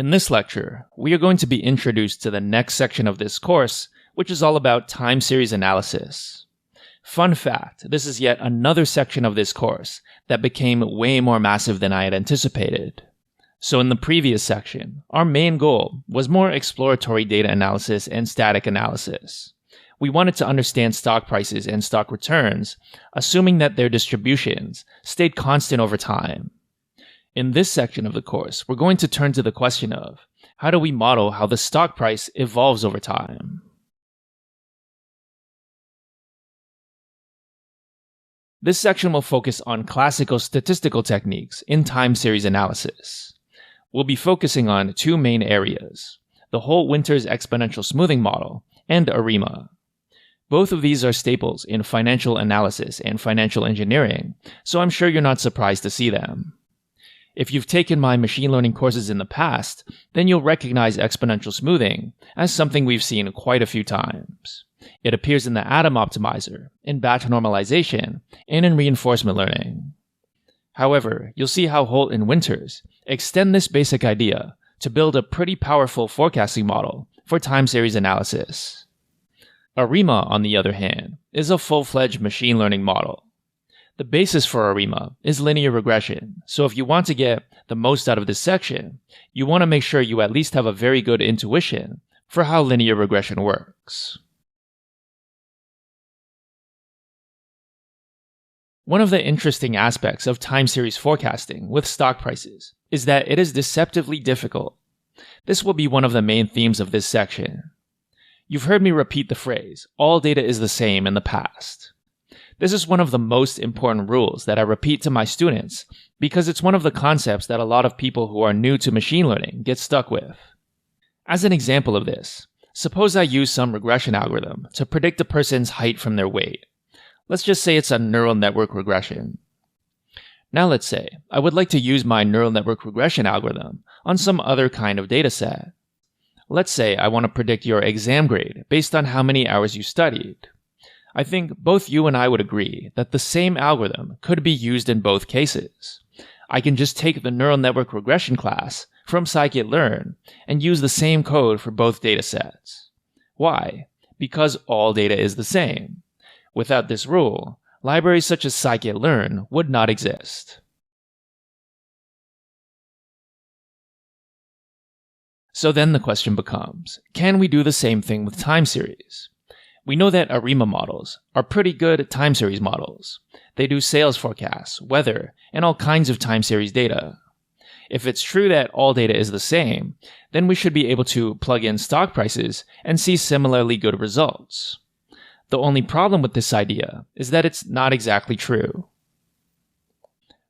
In this lecture, we are going to be introduced to the next section of this course, which is all about time series analysis. Fun fact, this is yet another section of this course that became way more massive than I had anticipated. So in the previous section, our main goal was more exploratory data analysis and static analysis. We wanted to understand stock prices and stock returns, assuming that their distributions stayed constant over time. In this section of the course, we're going to turn to the question of, how do we model how the stock price evolves over time? This section will focus on classical statistical techniques in time series analysis. We'll be focusing on two main areas, the Holt-Winters exponential smoothing model and ARIMA. Both of these are staples in financial analysis and financial engineering, so I'm sure you're not surprised to see them. If you've taken my machine learning courses in the past, then you'll recognize exponential smoothing as something we've seen quite a few times. It appears in the Atom Optimizer, in batch normalization, and in reinforcement learning. However, you'll see how Holt and Winters extend this basic idea to build a pretty powerful forecasting model for time series analysis. ARIMA, on the other hand, is a full-fledged machine learning model. The basis for ARIMA is linear regression, so if you want to get the most out of this section, you want to make sure you at least have a very good intuition for how linear regression works. One of the interesting aspects of time series forecasting with stock prices is that it is deceptively difficult. This will be one of the main themes of this section. You've heard me repeat the phrase, all data is the same in the past. This is one of the most important rules that I repeat to my students because it's one of the concepts that a lot of people who are new to machine learning get stuck with. As an example of this, suppose I use some regression algorithm to predict a person's height from their weight. Let's just say it's a neural network regression. Now let's say I would like to use my neural network regression algorithm on some other kind of data set. Let's say I want to predict your exam grade based on how many hours you studied. I think both you and I would agree that the same algorithm could be used in both cases. I can just take the neural network regression class from scikit-learn and use the same code for both datasets. Why? Because all data is the same. Without this rule, libraries such as scikit-learn would not exist. So then the question becomes, can we do the same thing with time series? We know that ARIMA models are pretty good time series models. They do sales forecasts, weather, and all kinds of time series data. If it's true that all data is the same, then we should be able to plug in stock prices and see similarly good results. The only problem with this idea is that it's not exactly true.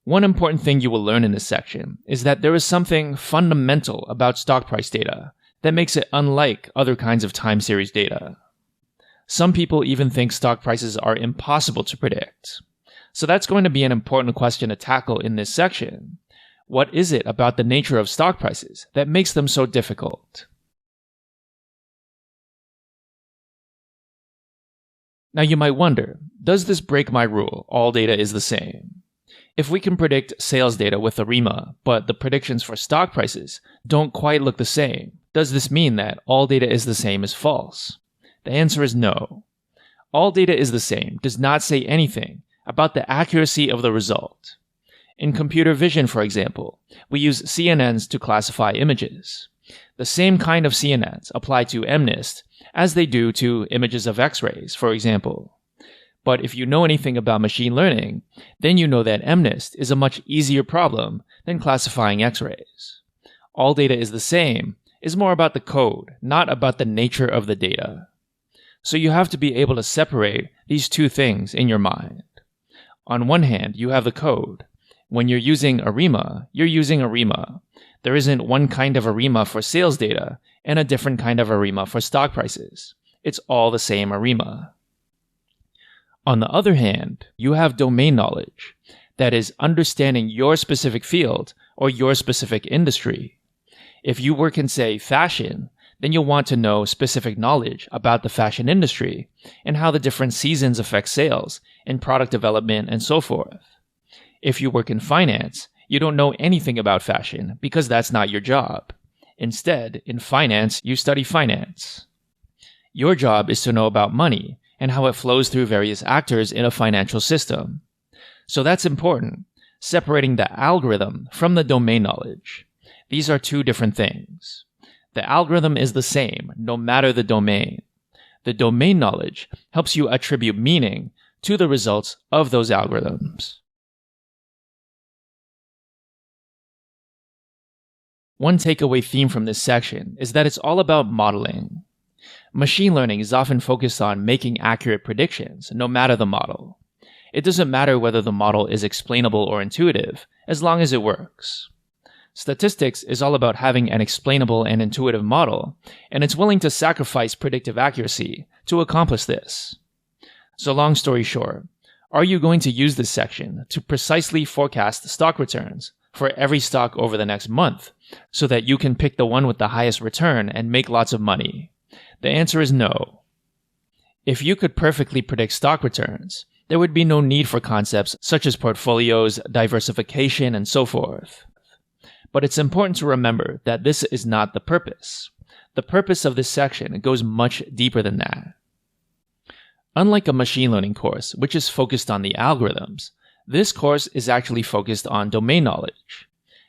One important thing you will learn in this section is that there is something fundamental about stock price data that makes it unlike other kinds of time series data. Some people even think stock prices are impossible to predict. So that's going to be an important question to tackle in this section. What is it about the nature of stock prices that makes them so difficult? Now you might wonder, does this break my rule, all data is the same? If we can predict sales data with ARIMA, but the predictions for stock prices don't quite look the same, does this mean that all data is the same is false? The answer is no. All data is the same does not say anything about the accuracy of the result. In computer vision, for example, we use CNNs to classify images. The same kind of CNNs apply to MNIST as they do to images of X-rays, for example. But if you know anything about machine learning, then you know that MNIST is a much easier problem than classifying X-rays. All data is the same is more about the code, not about the nature of the data. So you have to be able to separate these two things in your mind. On one hand, you have the code. When you're using ARIMA, you're using ARIMA. There isn't one kind of ARIMA for sales data and a different kind of ARIMA for stock prices. It's all the same ARIMA. On the other hand, you have domain knowledge. That is, understanding your specific field or your specific industry. If you work in, say, fashion, then you'll want to know specific knowledge about the fashion industry and how the different seasons affect sales and product development and so forth. If you work in finance, you don't know anything about fashion because that's not your job. Instead, in finance, you study finance. Your job is to know about money and how it flows through various actors in a financial system. So that's important, separating the algorithm from the domain knowledge. These are two different things. The algorithm is the same, no matter the domain. The domain knowledge helps you attribute meaning to the results of those algorithms. One takeaway theme from this section is that it's all about modeling. Machine learning is often focused on making accurate predictions, no matter the model. It doesn't matter whether the model is explainable or intuitive, as long as it works. Statistics is all about having an explainable and intuitive model, and it's willing to sacrifice predictive accuracy to accomplish this. So long story short, are you going to use this section to precisely forecast stock returns for every stock over the next month, so that you can pick the one with the highest return and make lots of money? The answer is no. If you could perfectly predict stock returns, there would be no need for concepts such as portfolios, diversification, and so forth. But it's important to remember that this is not the purpose. The purpose of this section goes much deeper than that. Unlike a machine learning course, which is focused on the algorithms, this course is actually focused on domain knowledge.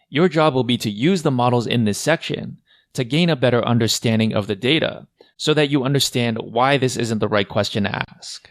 Your job will be to use the models in this section to gain a better understanding of the data so that you understand why this isn't the right question to ask.